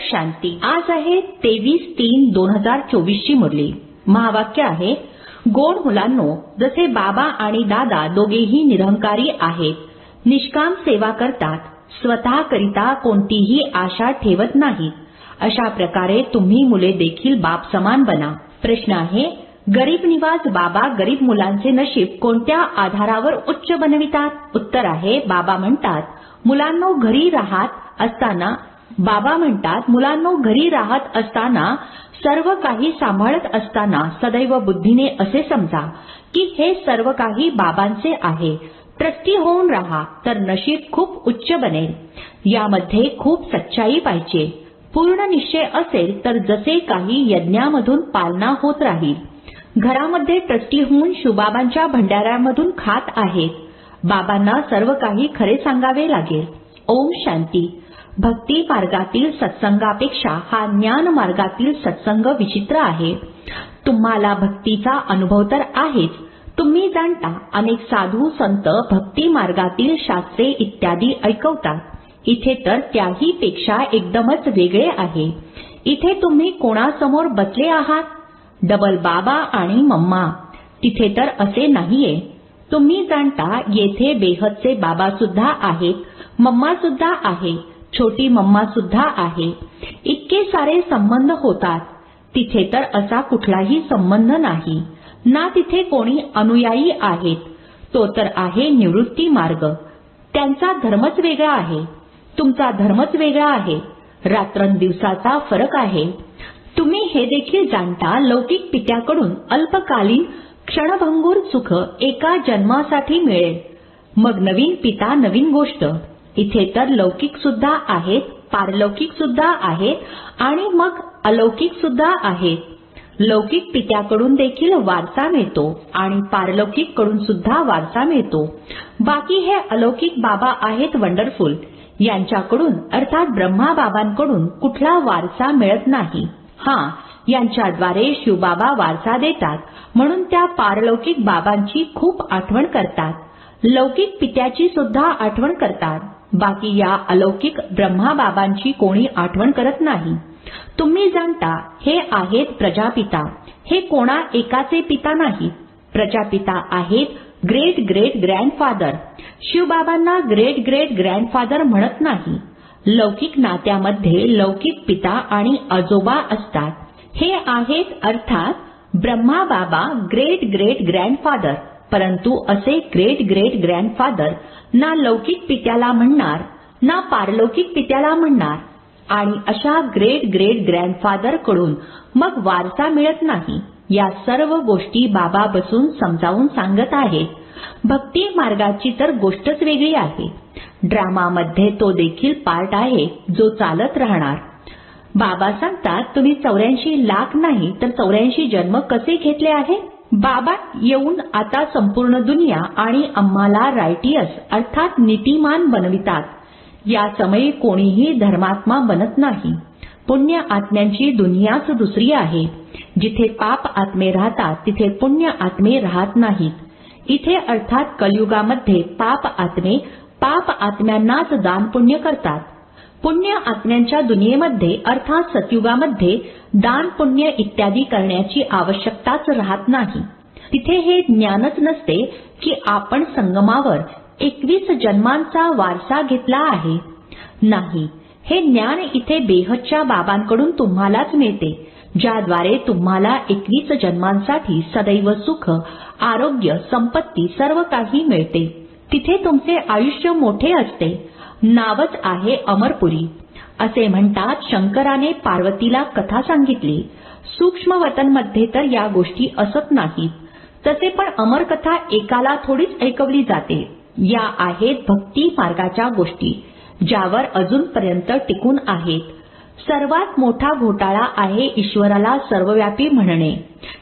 शांती. आज आहे 23/3/2024 ची मुरली. महावाक्य आहे, गोड मुलांनो, जसे बाबा आणि दादा दोघेही निरहंकारी आहेत, निष्काम सेवा करतात, स्वतः करिता कोणतीही आशा ठेवत नाहीत, अशा प्रकारे तुम्ही मुले देखील बाप समान बना. प्रश्न आहे, गरीब निवाज बाबा गरीब मुलांचे नशीब कोणत्या आधारावर उच्च बनवितात? उत्तर आहे, बाबा म्हणतात, मुलांनो घरी राहत असताना सर्व काही सांभाळत असताना सदैव बुद्धीने असे समजा की हे सर्व काही बाबांचे आहे. ट्रस्टी होऊन राहा तर नशीब खूप उच्च बनेल. यामध्ये खूप सच्चाई पाहिजे. पूर्ण निश्चय असेल तर जसे काही यज्ञामधून पालना होत राहील. घरामध्ये ट्रस्टी होऊन शिवबाबांच्या भंडाऱ्यामधून खात आहेत. बाबांना सर्व काही खरे सांगावे लागेल. ओम शांती. भक्ती मार्गातील सत्संगापेक्षा हा ज्ञान मार्गातील सत्संग विचित्र आहे. तुम्हाला भक्तीचा अनुभव तर आहेच. तुम्ही जाणता अनेक साधू संत भक्ती मार्गातील शास्त्रे इत्यादी ऐकवतात. इथे तर त्याही पेक्षा एकदमच वेगळे आहे. इथे तुम्ही कोणासमोर बसले आहात? डबल बाबा आणि मम्मा. तिथे तर असे नाहीये. तुम्ही जाणता येथे बेहदचे बाबा सुद्धा आहेत, मम्मा सुद्धा आहे, छोटी मम्मा सुद्धा आहे. इतके सारे संबंध होतात. तिथे तर असा कुठलाही संबंध नाही ना. तिथे कोणी अनुयायी आहेत. तो तर आहे निवृत्ती मार्ग. त्यांचा धर्मच वेगळा आहे, तुमचा धर्मच वेगळा आहे. रात्रंदिवसाचा फरक आहे. तुम्ही हे देखील जाणता, लौकिक पित्याकडून अल्पकालीन क्षणभंगूर सुख एका जन्मासाठी मिळेल. मग नवीन पिता नवीन गोष्ट. इथे तर लौकिक सुद्धा आहेत, पारलौकिक सुद्धा आहेत आणि मग अलौकिक सुद्धा आहेत. लौकिक पित्याकडून देखील वारसा मिळतो आणि पारलौकिक कडून सुद्धा वारसा मिळतो. बाकी हे अलौकिक बाबा आहेत वंडरफुल. यांच्याकडून अर्थात ब्रह्मा बाबांकडून कुठला वारसा मिळत नाही. यांच्याद्वारे शिवबाबा वारसा देतात म्हणून त्या पारलौकिक बाबांची खूप आठवण करतात. लौकिक पित्याची सुद्धा आठवण करतात. बाकी या अलौकिक ब्रह्मा बाबांची कोणी आठवण करत नाही. तुम्ही जाणता हे आहेत प्रजापिता. हे कोणा एकाचे पिता नाहीत. प्रजापिता आहेत ग्रेट ग्रेट ग्रँडफादर. शिवबाबांना ग्रेट ग्रेट ग्रँडफादर म्हणत नाही. लौकिक नात्यामध्ये लौकिक पिता आणि आजोबा असतात. हे आहेत अर्थात ब्रह्मा बाबा ग्रेट ग्रेट ग्रँडफादर. परंतु असे ग्रेट ग्रेट ग्रँडफादर ना लौकिक पित्याला म्हणणार ना पारलौकिक पित्याला म्हणणार. आणि अशा ग्रेट ग्रेट ग्रँडफादर कडून मग वारसा मिळत नाही. या सर्व गोष्टी बाबा बसून समजावून सांगत आहेत. भक्ती मार्गाची तर गोष्टच वेगळी आहे. ड्रामामध्ये तो देखील पार्ट आहे जो चालत राहणार. बाबा सांगतात, तुम्ही 84 लाख नाही तर 84 जन्म कसे घेतले आहे? बाबा येऊन आता संपूर्ण दुनिया आणि आम्हाला रायटियस अर्थात नीतिमान बनवितात. या समयी कोणीही धर्मात्मा बनत नाही. पुण्य आत्म्यांची दुनियाच दुसरी आहे. जिथे पाप आत्मे राहतात तिथे पुण्य आत्मे राहत नाहीत. इथे अर्थात कलियुगामध्ये पाप आत्म्यांनाच दान पुण्य करतात. पुण्य आत्म्यांच्या दुनियेमध्ये अर्थात सतयुगामध्ये दान पुण्य इत्यादी करण्याची आवश्यकताच राहत नाही. तिथे हे ज्ञानच नसते की आपण संगमावर 21 जन्मांचा वारसा घेतला आहे. नाही, हे ज्ञान इथे बेहदच्या बाबांकडून तुम्हालाच मिळते, ज्याद्वारे तुम्हाला 21 जन्मांसाठी सदैव सुख, आरोग्य, संपत्ती सर्व काही मिळते. तिथे तुमचे आयुष्य मोठे असते. नावच आहे अमरपुरी. असे म्हणतात, शंकराने पार्वतीला कथा सांगितली. सूक्ष्म वतनमध्ये तर या गोष्टी असत नाहीत. तसे पण अमरकथा एकाला थोडीच ऐकवली जाते. या आहेत भक्ती मार्गाच्या गोष्टी, ज्यावर अजूनपर्यंत टिकून आहेत. सर्वात मोठा घोटाळा आहे ईश्वराला सर्वव्यापी म्हणणे.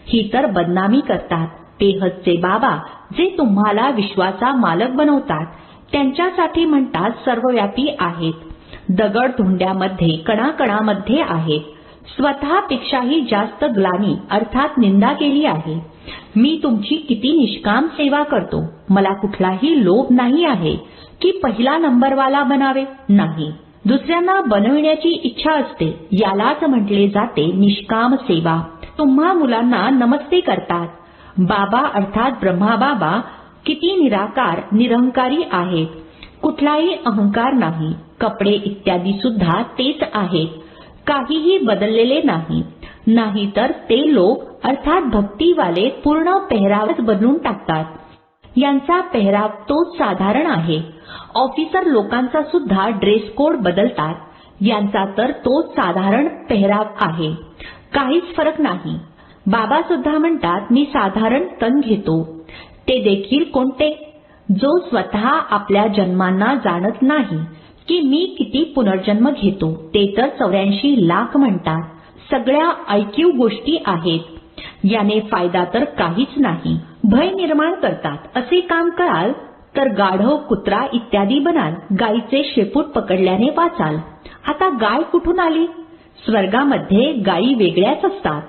ही तर बदनामी करतात. बेहदचे बाबा जे तुम्हाला विश्वाचा मालक बनवतात त्यांच्यासाठी म्हणतात सर्वव्यापी आहेत. दगड धोंड्यामध्ये कणाकणामध्ये आहेत. स्वतःपेक्षाही जास्त ग्लानी अर्थात निंदा केली आहे. मी तुमची किती निष्काम सेवा करतो. मला कुठलाही लोभ नाही आहे की पहिला नंबरवाला बनावे. नाही, दुसऱ्यांना बनविण्याची इच्छा असते. यालाच म्हटले जाते निष्काम सेवा. तुम्हा मुलांना नमस्ते करतात. बाबा अर्थात ब्रह्माबाबा किती निराकार निरहंकारी आहेत. कुठलाही अहंकार नाही. कपडे इत्यादी सुद्धा तेच आहेत. काहीही बदललेले नाही. नाहीतर ते लोक अर्थात भक्तीवाले पूर्ण पेहरावच बदलून टाकतात. यांचा पेहराव तोच साधारण आहे. ऑफिसर लोकांचा सुद्धा ड्रेस कोड बदलतात. यांचा तर तोच साधारण पेहराव आहे. काहीच फरक नाही. बाबा सुद्धा म्हणतात मी साधारण तन घेतो. ते देखील कोणते? जो स्वतः आपल्या जन्मांना जाणत नाही की मी किती पुनर्जन्म घेतो. ते तर 84 लाख म्हणतात. सगळ्या ऐकीव गोष्टी आहेत. याने फायदा तर काहीच नाही. भय निर्माण करतात. असे काम कराल तर गाढव, कुत्रा इत्यादी बनाल. गायीचे शेपूट पकडल्याने वाचाल. आता गाय कुठून आली? स्वर्गामध्ये गायी वेगळ्याच असतात.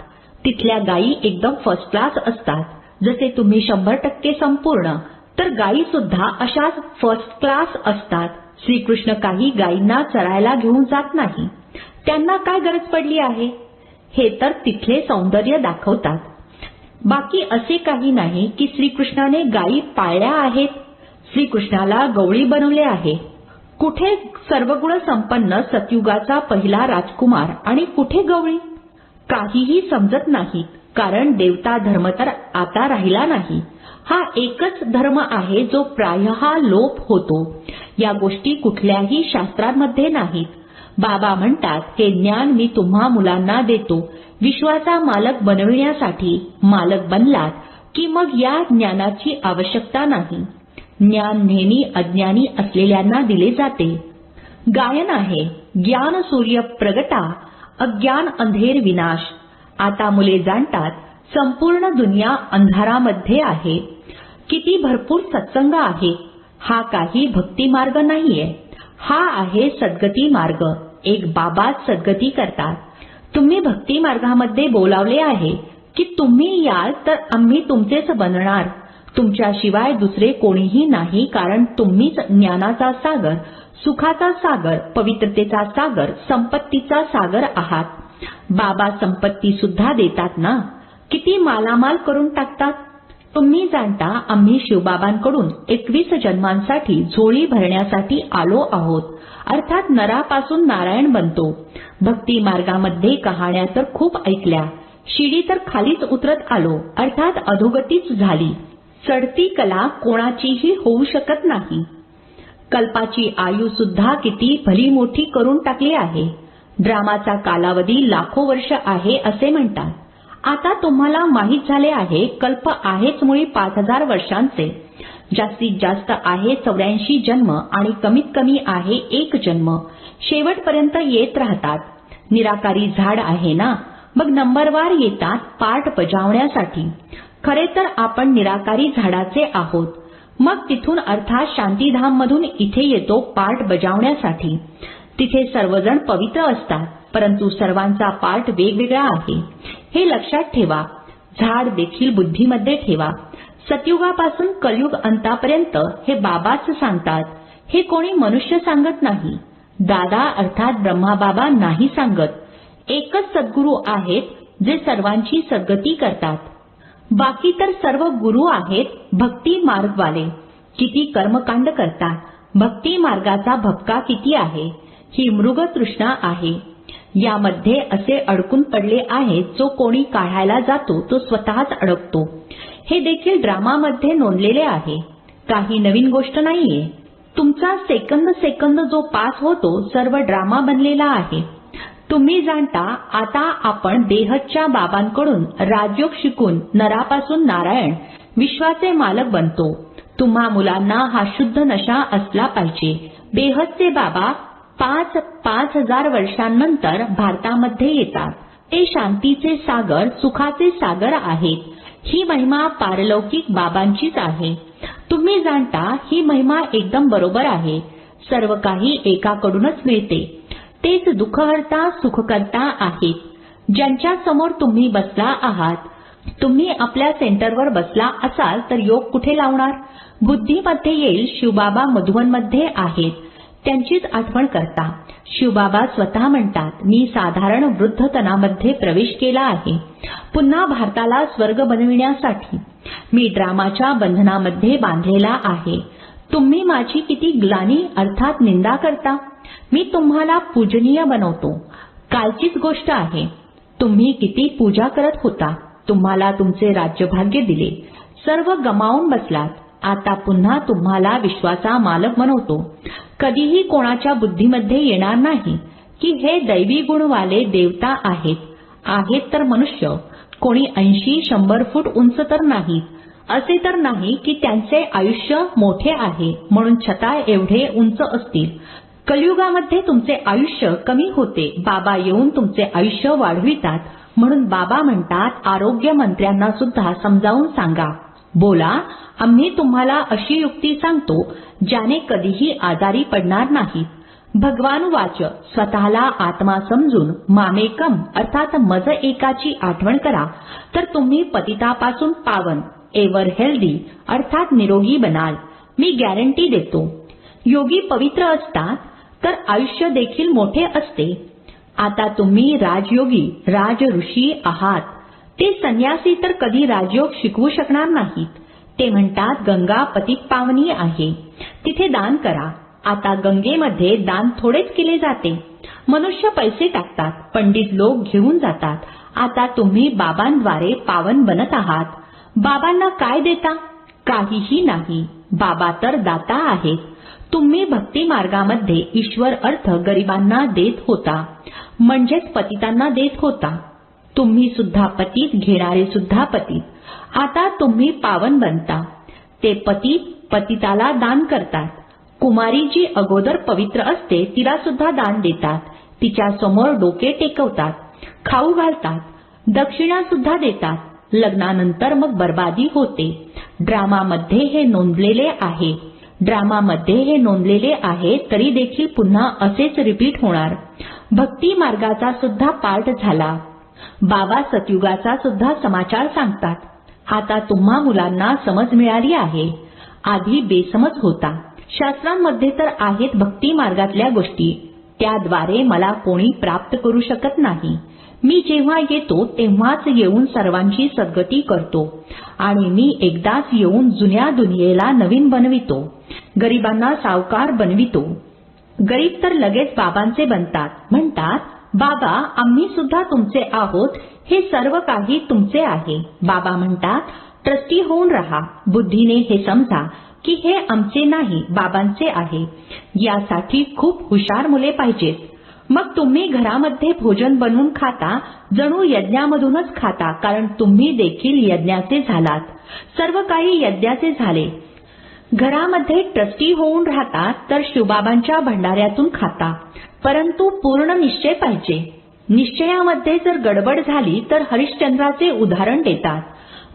तिथल्या गायी एकदम फर्स्ट क्लास असतात. जसे तुम्ही 100% संपूर्ण, तर गायी सुद्धा अशाच फर्स्ट क्लास असतात. श्रीकृष्ण काही गायींना चरायला घेऊन जात नाही. त्यांना काय गरज पडली आहे? हे तर तिथले सौंदर्य दाखवतात. बाकी असे काही नाही की श्रीकृष्णाने गायी पाळल्या आहेत. श्रीकृष्णाला गवळी बनवले आहे. कुठे सर्वगुण संपन्न सतयुगाचा पहिला राजकुमार आणि कुठे गवळी? काहीही समजत नाही. कारण देवता धर्म तर आता राहिला नाही. हा एकच धर्म आहे जो प्रायः लोप होतो. या गोष्टी कुठल्याही शास्त्रांमध्ये नाहीत. बाबा म्हणतात हे ज्ञान मी तुम्हा मुलांना देतो विश्वाचा मालक बनविण्यासाठी. मालक बनलात की मग या ज्ञानाची आवश्यकता नाही. ज्ञान नेहमी अज्ञानी असलेल्यांना दिले जाते. गायन आहे ज्ञान सूर्य प्रगटा अज्ञान अंधेर विनाश. आता मुले जाणतात संपूर्ण दुनिया अंधारामध्ये आहे. किती भरपूर सत्संग आहे. हा काही भक्ती मार्ग नाहीये. हा आहे सद्गती मार्ग. एक बाबाच सद्गती करतात. तुम्ही भक्ती मार्गामध्ये बोलावले आहे की तुम्ही याल तर आम्ही तुमचेच बनणार. तुमच्याशिवाय दुसरे कोणीही नाही. कारण तुम्हीच ज्ञानाचा सागर, सुखाचा सागर, पवित्रतेचा सागर, संपत्तीचा सागर आहात. बाबा संपत्ती सुद्धा देतात ना. किती मालामाल करून टाकतात. तुम्ही जाणता आम्ही शिवबाबांकडून 21 जन्मांसाठी झोळी भरण्यासाठी आलो आहोत. अर्थात नरापासून नारायण बनतो. भक्ती मार्गामध्ये कहाण्या तर खूप ऐकल्या. शिडी तर खालीच उतरत आलो. अर्थात अधोगतीच झाली. चढती कला कोणाचीही होऊ शकत नाही. कल्पाची आयु सुद्धा किती भली मोठी करून टाकली आहे. ड्रामाचा कालावधी लाखो वर्ष आहे असे म्हणतात. आता तुम्हाला माहीत झाले आहे कल्प आहेच मुळी 5000 वर्षांचे. जास्तीत जास्त आहे 84 जन्म आणि कमीत कमी आहे 1 जन्म. शेवटपर्यंत येत राहतात. निराकारी झाड आहे ना. मग नंबरवार येतात पाठ बजावण्यासाठी. खरे तर आपण निराकारी झाडाचे आहोत. मग तिथून अर्थात शांतीधाम मधून इथे येतो पाठ बजावण्यासाठी. तिथे सर्वजण पवित्र असतात. परंतु सर्वांचा पाठ वेगवेगळा आहे. हे लक्षात ठेवा. झाड देखील बुद्धीमध्ये ठेवा. सतयुगापासून कलयुग अंतापर्यंत हे बाबाच सांगतात. हे कोणी मनुष्य सांगत नाही. दादा अर्थात ब्रह्माबाबा नाही सांगत. एकच सद्गुरू आहेत जे सर्वांची सद्गती करतात. बाकी तर सर्व गुरु आहेत भक्ती मार्गवाले. किती कर्मकांड करतात. भक्ती मार्गाचा भपका किती आहे. ही मृगतृष्णा आहे. यामध्ये असे अडकून पडले आहेत. जो कोणी काढायला जातो तो स्वतःच अडकतो. हे देखील ड्रामामध्ये नोंदलेले आहे. काही नवीन गोष्ट नाहीये. तुमचा सेकंद जो पास होतो सर्व ड्रामा बनलेला आहे. तुम्ही जाणता आता आपण देहच्या बाबांकडून राजयोग शिकून नरापासून नारायण विश्वाचे मालक बनतो. तुम्हा मुलांना हा शुद्ध नशा असला पाहिजे. बेहदचे बाबा 5,000 वर्षांनंतर भारतामध्ये येतात. ते शांतीचे सागर, सुखाचे सागर आहेत. ही महिमा पारलौकिक बाबांचीच आहे. तुम्ही जाणता ही महिमा एकदम बरोबर आहे. सर्व काही एकाकडूनच मिळते. तेच दुःखहर्ता सुखकर्ता आहेत. ज्यांच्या समोर तुम्ही बसला आहात. तुम्ही आपल्या सेंटरवर बसला असाल तर योग कुठे लावणार. बुद्धीमध्ये येईल शिवबाबा मधुवनमध्ये आहेत. त्यांचीच आठवण करता. शिवबाबा स्वतः म्हणतात, मी साधारण वृद्धतनामध्ये प्रवेश केला आहे, पुन्हा भारताला स्वर्ग बनविण्यासाठी. मी ड्रामाच्या बंधनामध्ये बांधलेला आहे. तुम्ही माझी किती ग्लानी अर्थात निंदा करता. मी तुम्हाला पूजनीय बनवतो. कालचीच गोष्ट आहे. तुम्ही किती पूजा करत होता. तुम्हाला तुमचे राज्यभाग्य दिले, सर्व गमावून बसलात. आता पुन्हा तुम्हाला विश्वाचा मालक बनवतो. कधीही कोणाच्या बुद्धीमध्ये येणार नाही की हे दैवी गुणवाले देवता आहेत. आहेत तर मनुष्य, कोणी 80-100 फूट उंच तर नाहीत. असे तर नाही की त्यांचे आयुष्य मोठे आहे म्हणून छताळ एवढे उंच असतील. कलियुगामध्ये तुमचे आयुष्य कमी होते. बाबा येऊन तुमचे आयुष्य वाढवितात. म्हणून बाबा म्हणतात, आरोग्य मंत्र्यांना सुद्धा समजावून सांगा. बोला, आम्ही तुम्हाला अशी युक्ती सांगतो ज्याने कधीही आजारी पडणार नाहीत. भगवान वाच, स्वतःला आत्मा समजून मामेकम अर्थात मज एकाची आठवण करा, तर तुम्ही पतितापासून पावन, एव्हर हेल्दी अर्थात निरोगी बनाल. मी गॅरंटी देतो. योगी पवित्र असतात तर आयुष्य देखील मोठे असते. आता तुम्ही राजयोगी, राजऋषी आहात. ते संन्यासी तर कधी राजयोग शिकवू शकणार नाहीत. ते म्हणतात, गंगा पतित पावनी आहे, तिथे दान करा. आता गंगेमध्ये दान थोडेच केले जाते. मनुष्य पैसे टाकतात, पंडित लोक घेऊन जातात. आता तुम्ही बाबांद्वारे पावन बनत आहात. बाबांना काय देता? काहीही नाही. बाबा तर दाता आहेत. तुम्ही भक्ती मार्गामध्ये ईश्वर अर्थ गरिबांना देत होता, म्हणजेच पतितांना देत होता. तुम्ही सुद्धा पतित, घेणारे सुद्धा पतित. आता तुम्ही पावन बनता. ते पतित पतिताला दान करतात. कुमारी जी अगोदर पवित्र असते तिला सुद्धा दान देतात. तिच्या समोर डोके टेकवतात, खाऊ घालतात, दक्षिणा सुद्धा देतात. लग्नानंतर मग बर्बादी होते. ड्रामामध्ये हे नोंदलेले आहे. ड्रामामध्ये हे नोंदलेले आहे, तरी देखील पुन्हा असेच रिपीट होणार. भक्ती मार्गाचा सुद्धा पाठ झाला. बाबा सतयुगाचा सुद्धा समाचार सांगतात. आता तुम्हा मुलांना समज मिळाली आहे. आधी बेसमज होता. शास्त्रांमध्ये तर आहेत भक्ती मार्गातल्या गोष्टी, त्याद्वारे मला कोणी प्राप्त करू शकत नाही. मी जेव्हा येतो तेव्हाच येऊन सर्वांची सद्गती करतो आणि मी एकदाच येऊन जुन्या दुनियेला नवीन बनवितो. गरिबांना सावकार बनवितो. गरीब तर लगेच बाबांचे बनतात. म्हणतात, बाबा आम्ही सुद्धा तुमचे आहोत. हे सर्व काही तुमचे आहे. बाबा म्हणतात, ट्रस्टी होऊन राहा. बुद्धीने हे समजा की हे आमचे नाही, बाबांचे आहे. यासाठी खूप हुशार मुले पाहिजेत. मग तुम्ही घरामध्ये भोजन बनवून खाता, जणू यज्ञामधूनच खाता, कारण तुम्ही देखील यज्ञाचे झालात. सर्व काही यज्ञाचे झाले. घरामध्ये ट्रस्टी होऊन राहतात तर शिवबाबांच्या भंडाऱ्यातून खाता. परंतु पूर्ण निश्चय पाहिजे. निश्चयामध्ये जर गडबड झाली तर हरिश्चंद्राचे उदाहरण देतात.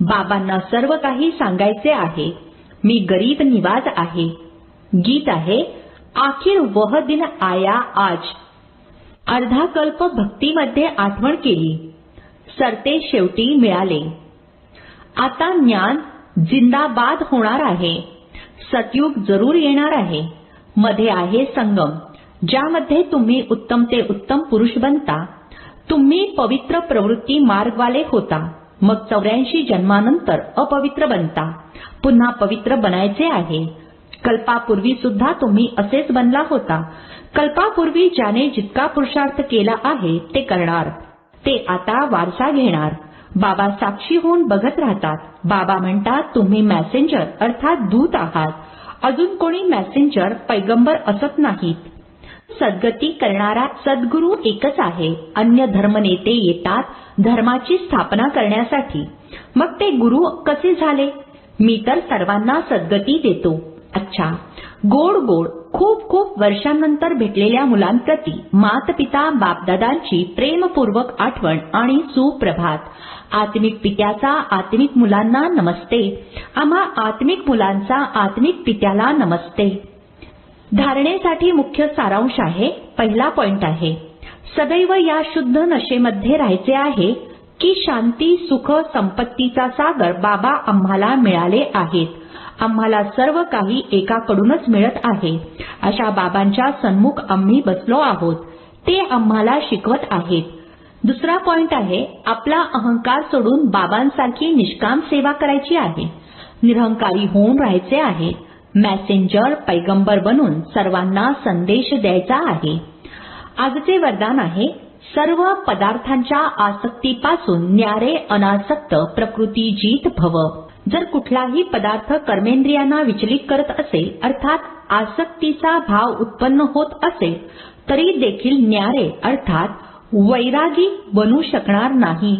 बाबांना सर्व काही सांगायचे आहे. मी गरीब निवाज आहे. गीत आहे, आखिर वह दिन आया आज. अर्धा कल्प भक्तीमध्ये आठवण केली, सरते शेवटी मिळाले. आता ज्ञान जिंदाबाद होणार आहे. सतयुग जरूर येणार आहे. मध्ये आहे संगम, ज्यामध्ये तुम्ही उत्तम ते उत्तम पुरुष बनता. तुम्ही पवित्र प्रवृत्ती मार्गवाले होता. मग 84 जन्मानंतर अपवित्र बनता. पुन्हा पवित्र बनायचे आहे. कल्पापूर्वी सुद्धा तुम्ही असेच बनला होता. कल्पापूर्वी ज्याने जितका पुरुषार्थ केला आहे ते करणार. ते आता वारसा घेणार. बाबा साक्षी होऊन बघत राहतात. बाबा म्हणतात, तुम्ही मॅसेंजर अर्थात दूत आहात. अजून कोणी मॅसेंजर पैगंबर असत नाहीत. सद्गती करणारा सद्गुरू एकच आहे. अन्य धर्मनेते येतात धर्माची स्थापना करण्यासाठी. मग ते गुरु कसे झाले? मी तर सर्वांना सद्गती देतो. अच्छा, गोड गोड खूप खूप वर्षांनंतर भेटलेल्या मुलांप्रती मातपिता बापदादांची प्रेमपूर्वक आठवण आणि सुप्रभात. आत्मिक पित्याचा आत्मिक मुलांना नमस्ते. आम्हा आत्मिक मुलांचा आत्मिक पित्याला नमस्ते. धारणेसाठी मुख्य सारांश आहे. पहिला पॉइंट आहे, सदैव या शुद्ध नशेमध्ये राहायचे आहे. की शांती, सुख, संपत्तीचा सागर बाबा आम्हाला मिळाले आहेत. आम्हाला सर्व काही एकाकडूनच मिळत आहे. अशा बाबांच्या सन्मुख आम्ही बसलो आहोत. ते आम्हाला शिकवत आहेत. दुसरा पॉइंट आहे, आपला अहंकार सोडून बाबांसारखी निष्काम सेवा करायची आहे. निरहंकारी होऊन राहायचे आहे. मॅसेंजर, पैगंबर बनून सर्वांना संदेश द्यायचा आहे. आजचे वरदान आहे, सर्व पदार्थांच्या आसक्तीपासून न्यारे अनासक्त प्रकृती जीत भव. जर कुठलाही पदार्थ कर्मेंद्रियांना विचलित करत असेल, अर्थात आसक्तीचा भाव उत्पन्न होत असेल, तरी देखील न्यारे अर्थात वैरागी बनू शकणार नाही.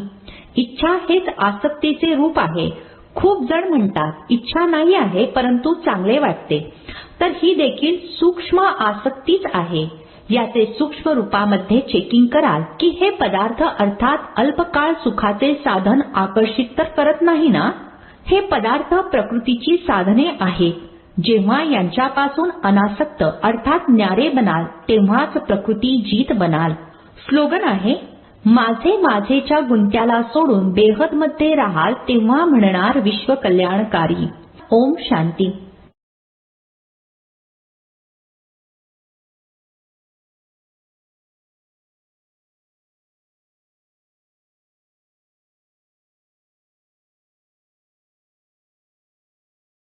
इच्छा हेच आसक्तीचे रूप आहे. खूप जण म्हणतात, इच्छा नाही आहे परंतु चांगले वाटते. तर ही देखील सूक्ष्म आसक्तीच आहे. याचे सूक्ष्म रूपामध्ये चेकिंग कराल की हे पदार्थ अर्थात अल्पकाळ सुखाचे साधन आकर्षित तर करत नाही ना. हे पदार्थ प्रकृतीची साधने आहेत. जेव्हा यांच्यापासून अनासक्त अर्थात न्यारे बनाल तेव्हाच प्रकृती जीत बनाल. स्लोगन आहे, माझे माझेच्या गुंत्याला सोडून बेहद मध्ये राहाल तेव्हा म्हणणार विश्व कल्याणकारी. ओम शांती.